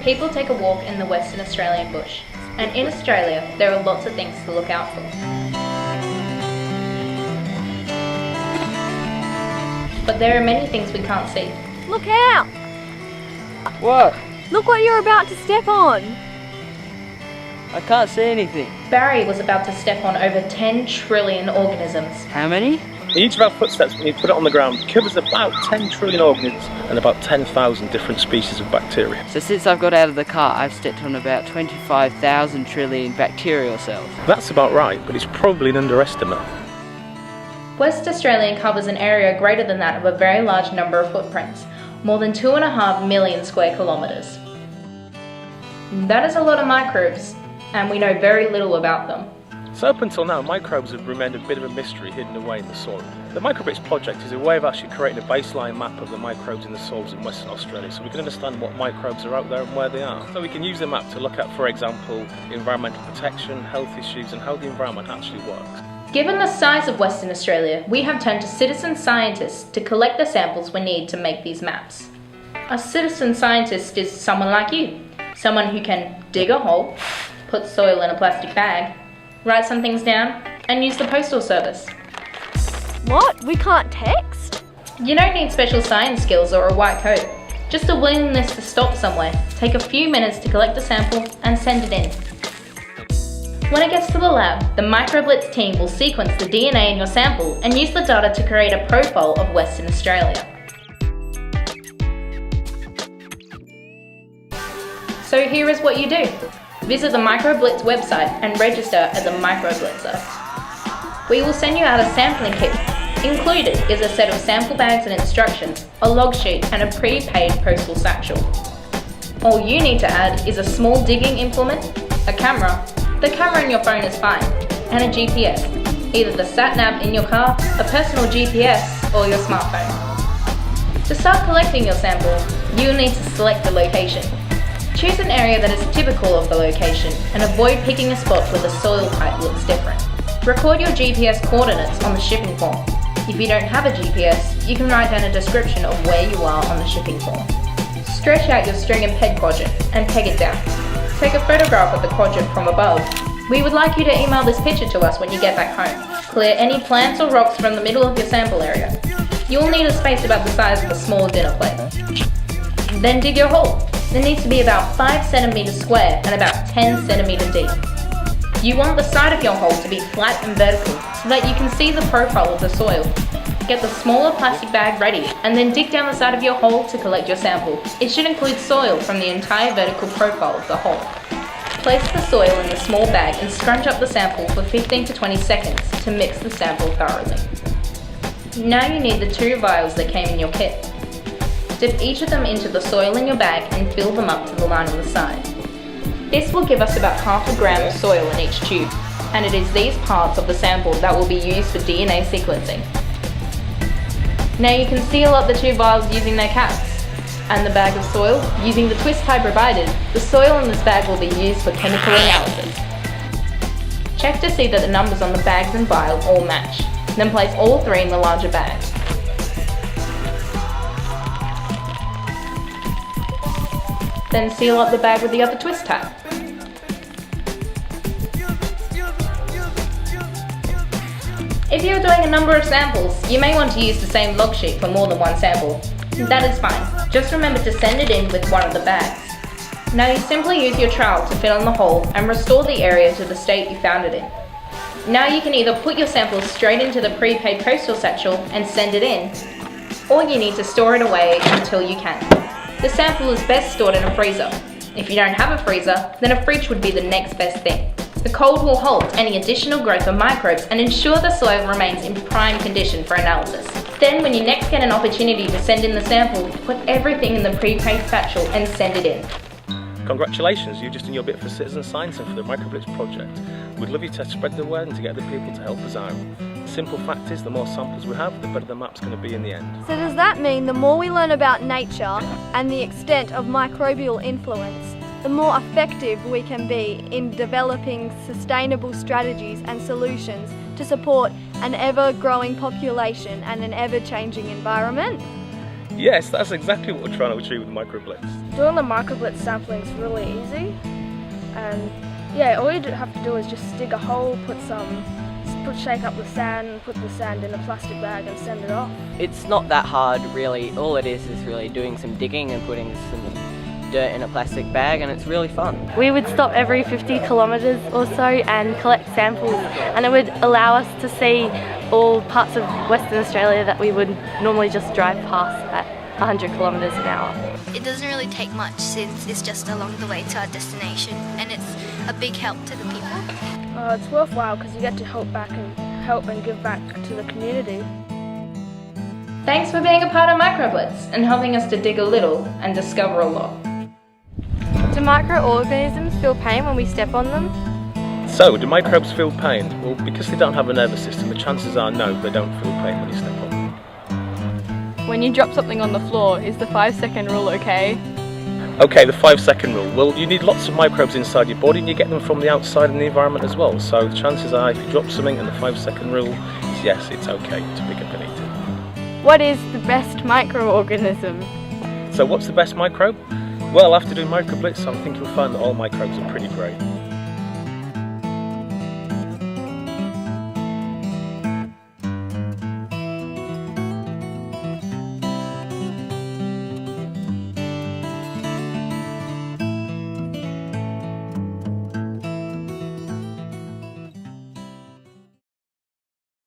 People take a walk in the Western Australian bush, and in Australia there are lots of things to look out for. But there are many things we can't see. Look out! What? Look what you're about to step on! I can't see anything. Barry was about to step on over 10 trillion organisms. How many? Each of our footsteps, when you put it on the ground, covers about 10 trillion organisms and about 10,000 different species of bacteria. So since I've got out of the car, I've stepped on about 25,000 trillion bacterial cells. That's about right, but it's probably an underestimate. West Australia covers an area greater than that of a very large number of footprints, more than 2.5 million square kilometres. That is a lot of microbes, and we know very little about them. So up until now, microbes have remained a bit of a mystery hidden away in the soil. The MicroBlitz project is a way of actually creating a baseline map of the microbes in the soils in Western Australia, so we can understand what microbes are out there and where they are. So we can use the map to look at, for example, environmental protection, health issues and how the environment actually works. Given the size of Western Australia, we have turned to citizen scientists to collect the samples we need to make these maps. A citizen scientist is someone like you, someone who can dig a hole, put soil in a plastic bag, write some things down, and use the postal service. What? We can't text? You don't need special science skills or a white coat, just a willingness to stop somewhere, take a few minutes to collect the sample and send it in. When it gets to the lab, the MicroBlitz team will sequence the DNA in your sample and use the data to create a profile of Western Australia. So here is what you do. Visit the MicroBlitz website and register as a MicroBlitzer. We will send you out a sampling kit. Included is a set of sample bags and instructions, a log sheet and a prepaid postal satchel. All you need to add is a small digging implement, a camera, the camera in your phone is fine, and a GPS, either the sat-nav in your car, a personal GPS or your smartphone. To start collecting your sample, you will need to select the location. Choose an area that is typical of the location and avoid picking a spot where the soil type looks different. Record your GPS coordinates on the shipping form. If you don't have a GPS, you can write down a description of where you are on the shipping form. Stretch out your string and peg quadrant and peg it down. Take a photograph of the quadrant from above. We would like you to email this picture to us when you get back home. Clear any plants or rocks from the middle of your sample area. You will need a space about the size of a small dinner plate. Then dig your hole. It needs to be about 5 centimeters square and about 10 centimeters deep. You want the side of your hole to be flat and vertical so that you can see the profile of the soil. Get the smaller plastic bag ready and then dig down the side of your hole to collect your sample. It should include soil from the entire vertical profile of the hole. Place the soil in the small bag and scrunch up the sample for 15 to 20 seconds to mix the sample thoroughly. Now you need the 2 vials that came in your kit. Dip each of them into the soil in your bag and fill them up to the line on the side. This will give us about half a gram of soil in each tube, and it is these parts of the sample that will be used for DNA sequencing. Now you can seal up the 2 vials using their caps, and the bag of soil using the twist tie provided. The soil in this bag will be used for chemical analysis. Check to see that the numbers on the bags and vial all match, then place all 3 in the larger bag. Then seal up the bag with the other twist tie. If you're doing a number of samples, you may want to use the same log sheet for more than one sample. That is fine. Just remember to send it in with one of the bags. Now you simply use your trowel to fill in the hole and restore the area to the state you found it in. Now you can either put your sample straight into the prepaid postal satchel and send it in, or you need to store it away until you can. The sample is best stored in a freezer. If you don't have a freezer, then a fridge would be the next best thing. The cold will halt any additional growth of microbes and ensure the soil remains in prime condition for analysis. Then when you next get an opportunity to send in the sample, put everything in the prepaid satchel and send it in. Congratulations, you've just done your bit for citizen science and for the MicroBlitz project. We'd love you to spread the word and to get other people to help us out. The simple fact is, the more samples we have, the better the map's going to be in the end. So does that mean the more we learn about nature and the extent of microbial influence, the more effective we can be in developing sustainable strategies and solutions to support an ever-growing population and an ever-changing environment? Yes, that's exactly what we're trying to achieve with MicroBlitz. Doing the MicroBlitz sampling is really easy, and yeah, all you have to do is just dig a hole, shake up the sand, put the sand in a plastic bag and send it off. It's not that hard really, all it is really doing some digging and putting some dirt in a plastic bag, and it's really fun. We would stop every 50 kilometres or so and collect samples, and it would allow us to see all parts of Western Australia that we would normally just drive past at 100 kilometres an hour. It doesn't really take much since it's just along the way to our destination, and it's a big help to the people. It's worthwhile because you get to help and give back to the community. Thanks for being a part of MicroBlitz and helping us to dig a little and discover a lot. Do microorganisms feel pain when we step on them? So, do microbes feel pain? Well, because they don't have a nervous system, the chances are no, they don't feel pain when you step on them. When you drop something on the floor, is the 5-second rule okay? Okay, the 5-second rule. Well, you need lots of microbes inside your body and you get them from the outside in the environment as well. So the chances are if you drop something and the 5-second rule is yes, it's okay to pick up and eat it. What is the best microorganism? So what's the best microbe? Well, after doing MicroBlitz, I think you'll find that all microbes are pretty great.